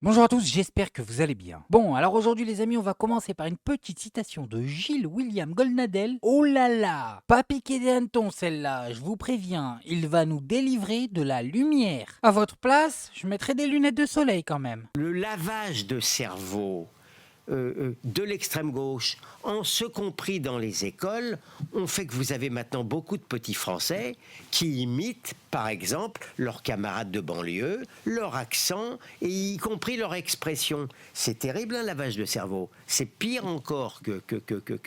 Bonjour à tous, j'espère que vous allez bien. Bon, alors aujourd'hui les amis, on va commencer par une petite citation de Gilles William Goldnadel. Oh là là, pas piquer des hannetons celle-là, je vous préviens, il va nous délivrer de la lumière. À votre place, je mettrai des lunettes de soleil quand même. Le lavage de cerveau de l'extrême gauche, en ce compris dans les écoles, on fait que vous avez maintenant beaucoup de petits Français qui imitent, par exemple, leurs camarades de banlieue, leur accent, et y compris leur expression. C'est terrible, un lavage de cerveau. C'est pire encore que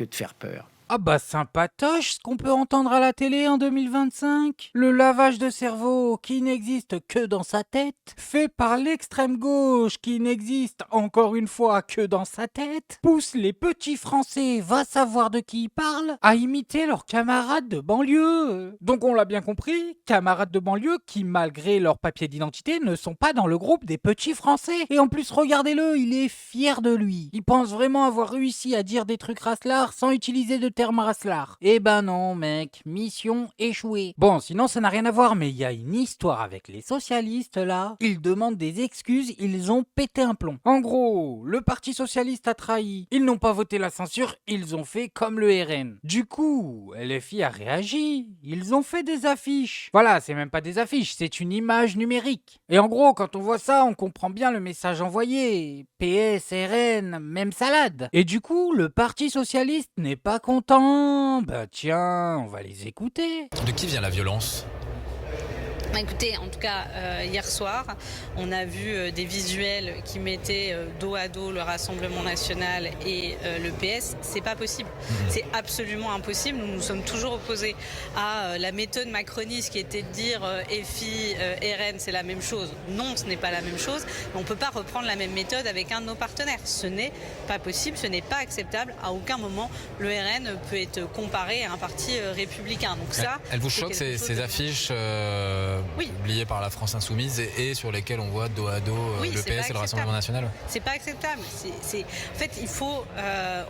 de faire peur. Ah bah sympatoche ce qu'on peut entendre à la télé en 2025. Le lavage de cerveau qui n'existe que dans sa tête, fait par l'extrême gauche qui n'existe encore une fois que dans sa tête, pousse les petits Français, va savoir de qui ils parlent, à imiter leurs camarades de banlieue. Donc on l'a bien compris, camarades de banlieue qui malgré leur papier d'identité ne sont pas dans le groupe des petits Français. Et en plus regardez-le, il est fier de lui. Il pense vraiment avoir réussi à dire des trucs raslards sans utiliser de termes raslards. Eh ben non mec, mission échouée. Bon sinon ça n'a rien à voir mais il y a une histoire avec les socialistes là. Ils demandent des excuses, ils ont pété un plomb. En gros, le parti socialiste a trahi. Ils n'ont pas voté la censure, ils ont fait comme le RN. Du coup, LFI a réagi. Ils ont fait des affiches. Voilà, c'est même pas des affiches, c'est une image numérique. Et en gros, quand on voit ça, on comprend bien le message envoyé. PS, RN, même salade. Et du coup, le parti socialiste n'est pas content. Bah tiens, on va les écouter. De qui vient la violence ? Écoutez, en tout cas, hier soir, on a vu des visuels qui mettaient dos à dos le Rassemblement national et le PS. C'est pas possible. C'est absolument impossible. Nous nous sommes toujours opposés à la méthode macroniste qui était de dire FI, RN, c'est la même chose. Non, ce n'est pas la même chose. On ne peut pas reprendre la même méthode avec un de nos partenaires. Ce n'est pas possible, ce n'est pas acceptable. À aucun moment, le RN peut être comparé à un parti républicain. Donc ça, elle vous choque ces affiches oui, publiées par la France Insoumise et sur lesquelles on voit dos à dos oui, le PS et le Rassemblement national ? C'est pas acceptable. En fait, il faut.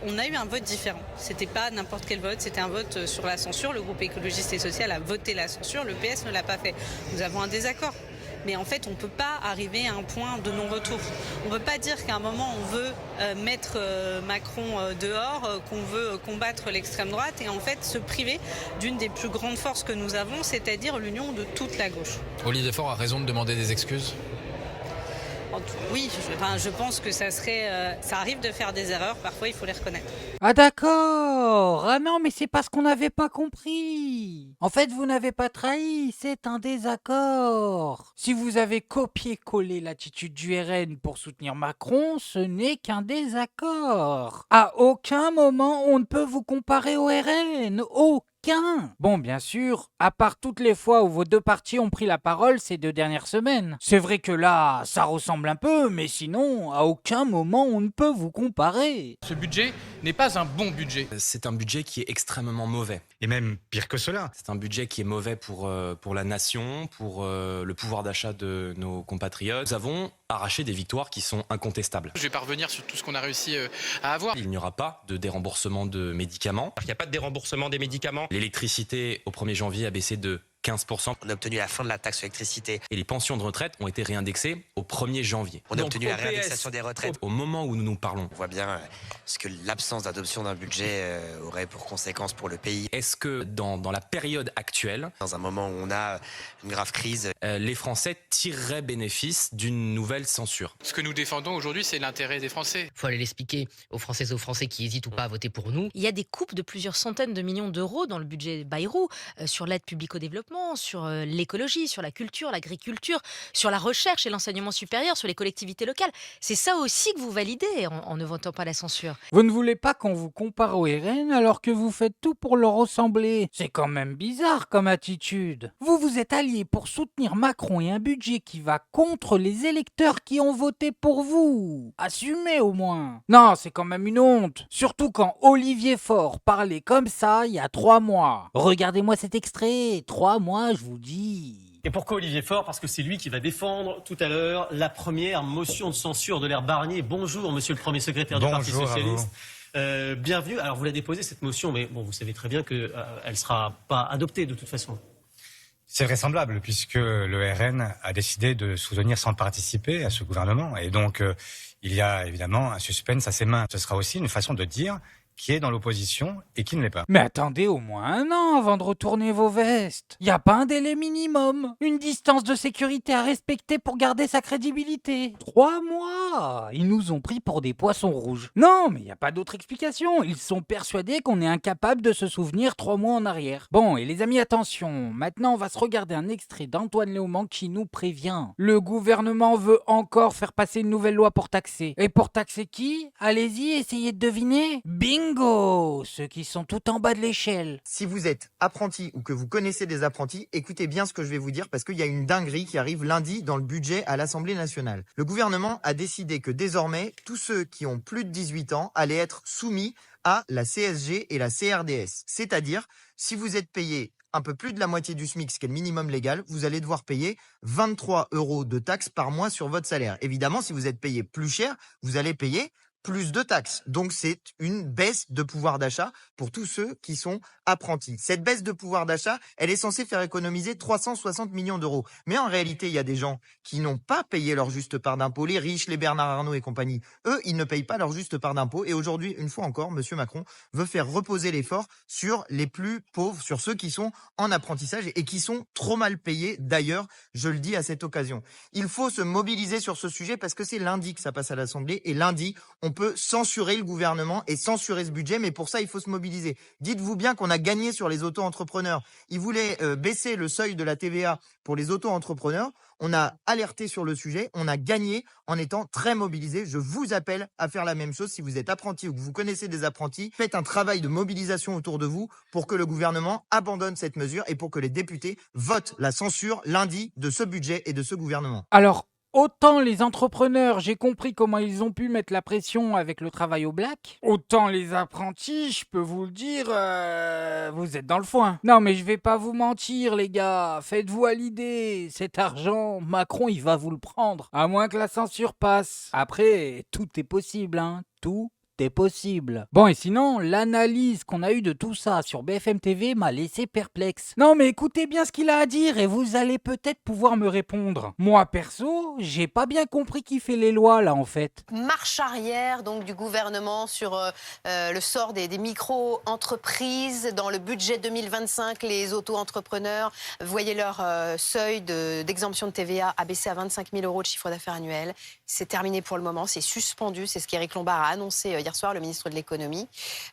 On a eu un vote différent. C'était pas n'importe quel vote. C'était un vote sur la censure. Le groupe écologiste et social a voté la censure. Le PS ne l'a pas fait. Nous avons un désaccord. Mais en fait, on ne peut pas arriver à un point de non-retour. On ne peut pas dire qu'à un moment, on veut mettre Macron dehors, qu'on veut combattre l'extrême droite et en fait se priver d'une des plus grandes forces que nous avons, c'est-à-dire l'union de toute la gauche. Olivier Faure a raison de demander des excuses ? Oui, je pense que ça arrive de faire des erreurs, parfois il faut les reconnaître. Ah d'accord. Ah non mais c'est parce qu'on n'avait pas compris. En fait vous n'avez pas trahi, c'est un désaccord. Si vous avez copié-collé l'attitude du RN pour soutenir Macron, ce n'est qu'un désaccord. À aucun moment on ne peut vous comparer au RN. Bon, bien sûr, à part toutes les fois où vos deux partis ont pris la parole ces 2 dernières semaines. C'est vrai que là, ça ressemble un peu, mais sinon, à aucun moment on ne peut vous comparer. Ce budget n'est pas un bon budget. C'est un budget qui est extrêmement mauvais. Et même pire que cela. C'est un budget qui est mauvais pour la nation, pour le pouvoir d'achat de nos compatriotes. Nous avons arraché des victoires qui sont incontestables. Je vais pas revenir sur tout ce qu'on a réussi à avoir. Il n'y aura pas de déremboursement de médicaments. Il n'y a pas de déremboursement des médicaments. L'électricité au 1er janvier a baissé de 15%. On a obtenu la fin de la taxe sur l'électricité. Et les pensions de retraite ont été réindexées au 1er janvier. On a obtenu la réindexation des retraites. Au moment où nous nous parlons. On voit bien ce que l'absence d'adoption d'un budget aurait pour conséquence pour le pays. Est-ce que dans la période actuelle, dans un moment où on a une grave crise, les Français tireraient bénéfice d'une nouvelle censure? Ce que nous défendons aujourd'hui, c'est l'intérêt des Français. Il faut aller l'expliquer aux Françaises et aux Français qui hésitent ou pas à voter pour nous. Il y a des coupes de plusieurs centaines de millions d'euros dans le budget Bayrou, sur l'aide publique au développement, sur l'écologie, sur la culture, l'agriculture, sur la recherche et l'enseignement supérieur, sur les collectivités locales. C'est ça aussi que vous validez en ne votant pas la censure. Vous ne voulez pas qu'on vous compare au RN alors que vous faites tout pour leur ressembler. C'est quand même bizarre comme attitude. Vous vous êtes alliés pour soutenir Macron et un budget qui va contre les électeurs qui ont voté pour vous. Assumez au moins. Non, c'est quand même une honte. Surtout quand Olivier Faure parlait comme ça il y a 3 mois. Regardez-moi cet extrait. 3 mois, je vous dis. Et pourquoi Olivier Faure? Parce que c'est lui qui va défendre tout à l'heure la première motion de censure de l'ère Barnier. Bonjour, monsieur le premier secrétaire du Parti Socialiste. Bienvenue. Alors, vous la déposez, cette motion, mais bon, vous savez très bien qu'elle ne sera pas adoptée de toute façon. C'est vraisemblable, puisque le RN a décidé de soutenir sans participer à ce gouvernement. Et donc, il y a évidemment un suspense à ses mains. Ce sera aussi une façon de dire qui est dans l'opposition et qui ne l'est pas. Mais attendez au moins un an avant de retourner vos vestes. Y a pas un délai minimum, une distance de sécurité à respecter pour garder sa crédibilité. 3 mois. Ils nous ont pris pour des poissons rouges. Non, mais y a pas d'autre explication. Ils sont persuadés qu'on est incapable de se souvenir 3 mois en arrière. Bon, et les amis, attention. Maintenant, on va se regarder un extrait d'Antoine Léaumont qui nous prévient. Le gouvernement veut encore faire passer une nouvelle loi pour taxer. Et pour taxer qui? Allez-y, essayez de deviner. Bingo! Ceux qui sont tout en bas de l'échelle. Si vous êtes apprenti ou que vous connaissez des apprentis, écoutez bien ce que je vais vous dire parce qu'il y a une dinguerie qui arrive lundi dans le budget à l'Assemblée nationale. Le gouvernement a décidé que désormais, tous ceux qui ont plus de 18 ans allaient être soumis à la CSG et la CRDS. C'est-à-dire, si vous êtes payé un peu plus de la moitié du SMIC, ce qui est le minimum légal, vous allez devoir payer 23 € de taxes par mois sur votre salaire. Évidemment, si vous êtes payé plus cher, vous allez payer plus de taxes. Donc, c'est une baisse de pouvoir d'achat pour tous ceux qui sont apprentis. Cette baisse de pouvoir d'achat, elle est censée faire économiser 360 millions d'euros. Mais en réalité, il y a des gens qui n'ont pas payé leur juste part d'impôt, les riches, les Bernard Arnault et compagnie. Eux, ils ne payent pas leur juste part d'impôt. Et aujourd'hui, une fois encore, M. Macron veut faire reposer l'effort sur les plus pauvres, sur ceux qui sont en apprentissage et qui sont trop mal payés. D'ailleurs, je le dis à cette occasion. Il faut se mobiliser sur ce sujet parce que c'est lundi que ça passe à l'Assemblée. Et lundi, on peut censurer le gouvernement et censurer ce budget, mais pour ça, il faut se mobiliser. Dites-vous bien qu'on a gagné sur les auto-entrepreneurs. Ils voulaient baisser le seuil de la TVA pour les auto-entrepreneurs. On a alerté sur le sujet, on a gagné en étant très mobilisés. Je vous appelle à faire la même chose. Si vous êtes apprenti ou que vous connaissez des apprentis, faites un travail de mobilisation autour de vous pour que le gouvernement abandonne cette mesure et pour que les députés votent la censure lundi de ce budget et de ce gouvernement. Alors, autant les entrepreneurs, j'ai compris comment ils ont pu mettre la pression avec le travail au black. Autant les apprentis, je peux vous le dire, vous êtes dans le foin. Non mais je vais pas vous mentir les gars, faites-vous à l'idée, cet argent, Macron il va vous le prendre. À moins que la censure passe. Après, tout est possible, hein, tout est possible. Bon et sinon, l'analyse qu'on a eue de tout ça sur BFM TV m'a laissé perplexe. Non mais écoutez bien ce qu'il a à dire et vous allez peut-être pouvoir me répondre. Moi perso, j'ai pas bien compris qui fait les lois là en fait. Marche arrière donc du gouvernement sur le sort des micro-entreprises. Dans le budget 2025, les auto-entrepreneurs voyaient leur seuil d'exemption de TVA abaissé à 25 000 € de chiffre d'affaires annuel. C'est terminé pour le moment, c'est suspendu, c'est ce qu'Éric Lombard a annoncé hier soir, le ministre de l'économie.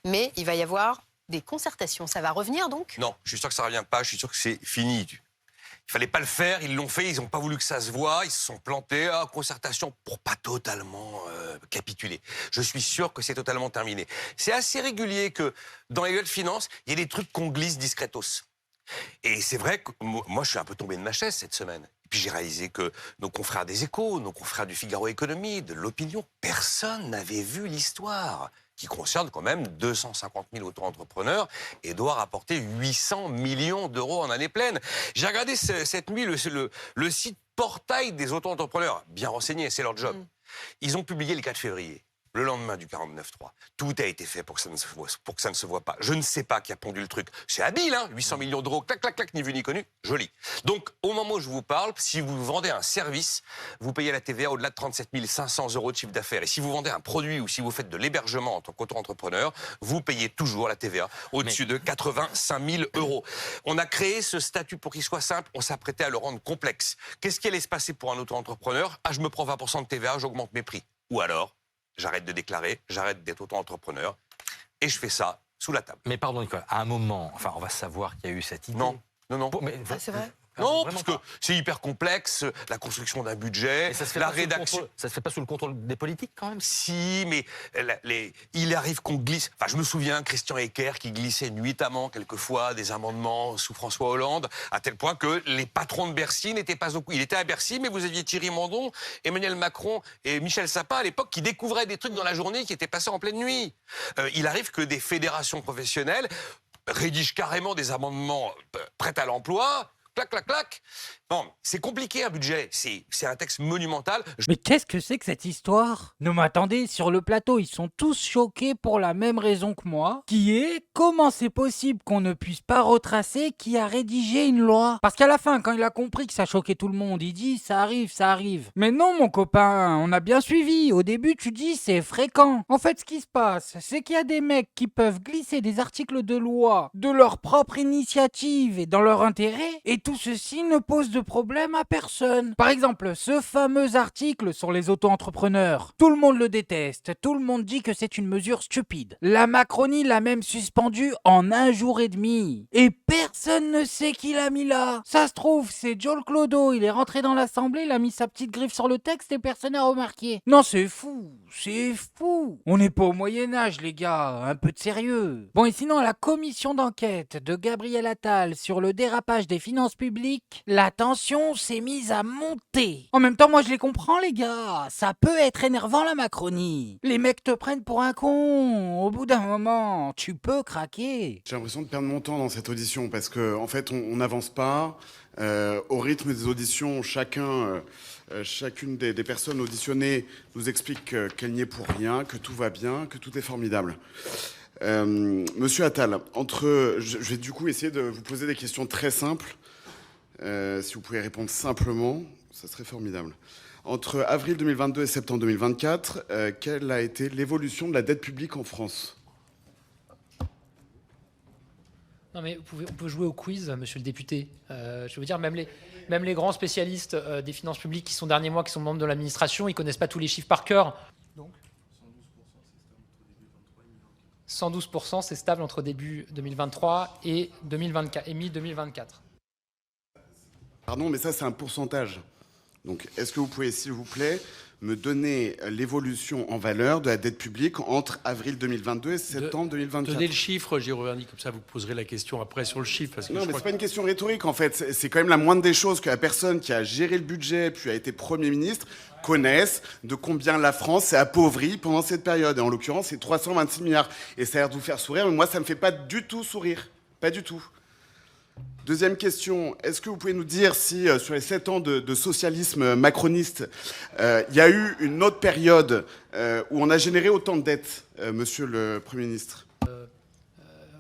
Mais il va y avoir des concertations. Ça va revenir donc? Non, je suis sûr que ça ne revient pas, je suis sûr que c'est fini. Il fallait pas le faire, ils l'ont fait, ils n'ont pas voulu que ça se voie, ils se sont plantés, concertation pour pas totalement capituler. Je suis sûr que c'est totalement terminé. C'est assez régulier que dans les lois de finances, il y ait des trucs qu'on glisse discretos. Et c'est vrai que moi, je suis un peu tombé de ma chaise cette semaine. Et puis j'ai réalisé que nos confrères des Échos, nos confrères du Figaro Économie, de l'Opinion, personne n'avait vu l'histoire qui concerne quand même 250 000 auto-entrepreneurs et doit rapporter 800 millions d'euros en année pleine. J'ai regardé cette nuit le site portail des auto-entrepreneurs, bien renseigné, c'est leur job. Ils ont publié le 4 février. Le lendemain du 49.3. Tout a été fait pour que ça ne se voit pas. Je ne sais pas qui a pondu le truc. C'est habile, hein, 800 millions d'euros, clac, clac, clac, ni vu ni connu, joli. Donc, au moment où je vous parle, si vous vendez un service, vous payez la TVA au-delà de 37 500 € de chiffre d'affaires. Et si vous vendez un produit ou si vous faites de l'hébergement en tant qu'auto-entrepreneur, vous payez toujours la TVA au-dessus de 85 000 €. On a créé ce statut pour qu'il soit simple, on s'apprêtait à le rendre complexe. Qu'est-ce qui allait se passer pour un auto-entrepreneur? Je me prends 20% de TVA, j'augmente mes prix. Ou alors, j'arrête de déclarer, j'arrête d'être auto-entrepreneur et je fais ça sous la table. Mais pardon Nicolas, à un moment, enfin on va savoir qu'il y a eu cette idée. Non. C'est vrai? Non, parce que c'est hyper complexe, la construction d'un budget, la rédaction. Ça se fait pas sous le contrôle des politiques quand même? Si, mais il arrive qu'on glisse. Enfin, je me souviens, Christian Ecker qui glissait nuitamment quelquefois des amendements sous François Hollande, à tel point que les patrons de Bercy n'étaient pas au coup. Il était à Bercy, mais vous aviez Thierry Mandon, Emmanuel Macron et Michel Sapin à l'époque qui découvraient des trucs dans la journée qui étaient passés en pleine nuit. Il arrive que des fédérations professionnelles rédigent carrément des amendements prêts à l'emploi. Clac, clac, clac. Non, c'est compliqué un budget. C'est un texte monumental. Mais qu'est-ce que c'est que cette histoire? Non mais attendez, sur le plateau, ils sont tous choqués pour la même raison que moi, qui est comment c'est possible qu'on ne puisse pas retracer qui a rédigé une loi? Parce qu'à la fin, quand il a compris que ça choquait tout le monde, il dit ça arrive, ça arrive. Mais non mon copain, on a bien suivi. Au début, tu dis c'est fréquent. En fait, ce qui se passe, c'est qu'il y a des mecs qui peuvent glisser des articles de loi de leur propre initiative et dans leur intérêt, et tout ceci ne pose de problème à personne. Par exemple, ce fameux article sur les auto-entrepreneurs. Tout le monde le déteste, tout le monde dit que c'est une mesure stupide. La Macronie l'a même suspendu en 1 jour et demi. Et personne ne sait qui l'a mis là. Ça se trouve, c'est Joel Clodo, il est rentré dans l'Assemblée, il a mis sa petite griffe sur le texte et personne n'a remarqué. Non, c'est fou, c'est fou. On n'est pas au Moyen-Âge, les gars, un peu de sérieux. Bon, et sinon, à la commission d'enquête de Gabriel Attal sur le dérapage des finances publiques, la tension s'est mise à monter. En même temps, moi je les comprends, les gars. Ça peut être énervant, la Macronie. Les mecs te prennent pour un con. Au bout d'un moment, tu peux craquer. J'ai l'impression de perdre mon temps dans cette audition parce que en fait, on n'avance pas. Au rythme des auditions, chacune des personnes auditionnées nous explique qu'elle n'y est pour rien, que tout va bien, que tout est formidable. Monsieur Attal, je vais du coup essayer de vous poser des questions très simples. Si vous pouvez répondre simplement, ça serait formidable. Entre avril 2022 et septembre 2024, quelle a été l'évolution de la dette publique en France ? Non mais on peut jouer au quiz, monsieur le député. Je veux dire, même les grands spécialistes des finances publiques qui sont derniers mois, qui sont membres de l'administration, ils connaissent pas tous les chiffres par cœur. Donc 112%, c'est stable entre début 2023 et mi-2024. Pardon, mais ça, c'est un pourcentage. Donc, est-ce que vous pouvez, s'il vous plaît, me donner l'évolution en valeur de la dette publique entre avril 2022 et septembre 2024 ? Donnez le chiffre, Jérôme Verny, comme ça vous poserez la question après sur le chiffre. Parce que non, mais c'est pas une question rhétorique, en fait. C'est quand même la moindre des choses que la personne qui a géré le budget puis a été Premier ministre connaisse de combien la France s'est appauvrie pendant cette période. Et en l'occurrence, c'est 326 milliards. Et ça a l'air de vous faire sourire, mais moi, ça me fait pas du tout sourire. Pas du tout. Deuxième question, est-ce que vous pouvez nous dire si sur les 7 ans de socialisme macroniste, il y a eu une autre période où on a généré autant de dettes, monsieur le Premier ministre ?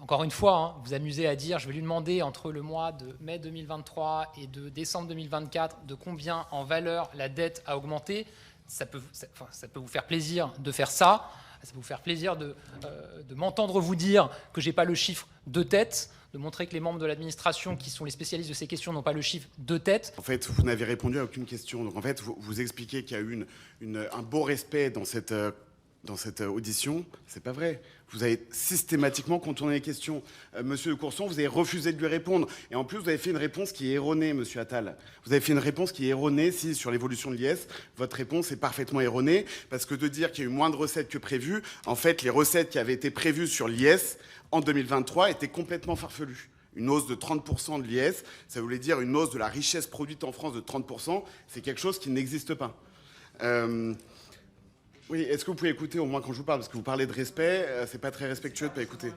Encore une fois, vous amusez à dire, je vais lui demander entre le mois de mai 2023 et de décembre 2024 de combien en valeur la dette a augmenté. Ça peut vous faire plaisir de faire ça. Ça peut vous faire plaisir de m'entendre vous dire que j'ai pas le chiffre de tête, de montrer que les membres de l'administration qui sont les spécialistes de ces questions n'ont pas le chiffre de tête. En fait, vous n'avez répondu à aucune question. Donc en fait, vous expliquez qu'il y a eu un beau respect dans cette audition. C'est pas vrai. Vous avez systématiquement contourné les questions. Monsieur de Courson, vous avez refusé de lui répondre. Et en plus, vous avez fait une réponse qui est erronée, monsieur Attal. Vous avez fait une réponse qui est erronée, si, sur l'évolution de l'IS. Votre réponse est parfaitement erronée, parce que de dire qu'il y a eu moins de recettes que prévu, en fait, les recettes qui avaient été prévues sur l'IS en 2023 étaient complètement farfelues. Une hausse de 30% de l'IS, ça voulait dire une hausse de la richesse produite en France de 30%. C'est quelque chose qui n'existe pas. Oui, est-ce que vous pouvez écouter au moins quand je vous parle, parce que vous parlez de respect, c'est pas très respectueux de pas écouter.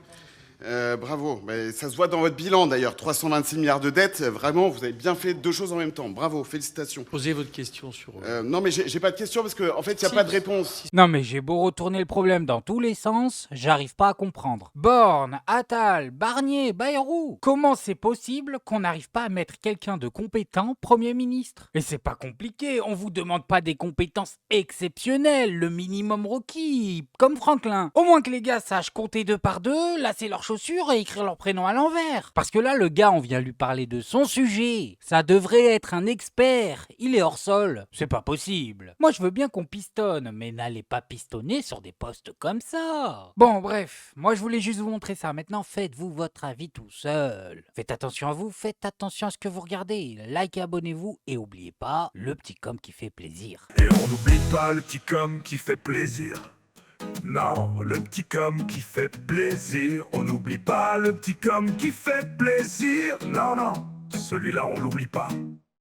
Bravo, mais ça se voit dans votre bilan d'ailleurs, 326 milliards de dettes, vraiment, vous avez bien fait 2 choses en même temps, bravo, félicitations. Posez votre question sur... non mais j'ai pas de question parce qu'en fait il n'y a pas de réponse. Non mais j'ai beau retourner le problème dans tous les sens, j'arrive pas à comprendre. Borne, Attal, Barnier, Bayrou, comment c'est possible qu'on n'arrive pas à mettre quelqu'un de compétent Premier ministre? Et c'est pas compliqué, on vous demande pas des compétences exceptionnelles, le minimum requis, comme Franklin. Au moins que les gars sachent compter 2 par 2, lasser leurs chaussures et écrire leur prénom à l'envers. Parce que là, le gars, on vient lui parler de son sujet. Ça devrait être un expert. Il est hors sol. C'est pas possible. Moi, je veux bien qu'on pistonne, mais n'allez pas pistonner sur des postes comme ça. Bon, bref. Moi, je voulais juste vous montrer ça. Maintenant, faites-vous votre avis tout seul. Faites attention à vous, faites attention à ce que vous regardez. Likez, abonnez-vous et oubliez pas le petit com qui fait plaisir. Et on n'oublie pas le petit com qui fait plaisir. Non, le petit com qui fait plaisir. On n'oublie pas le petit com qui fait plaisir. Non, non, celui-là on l'oublie pas.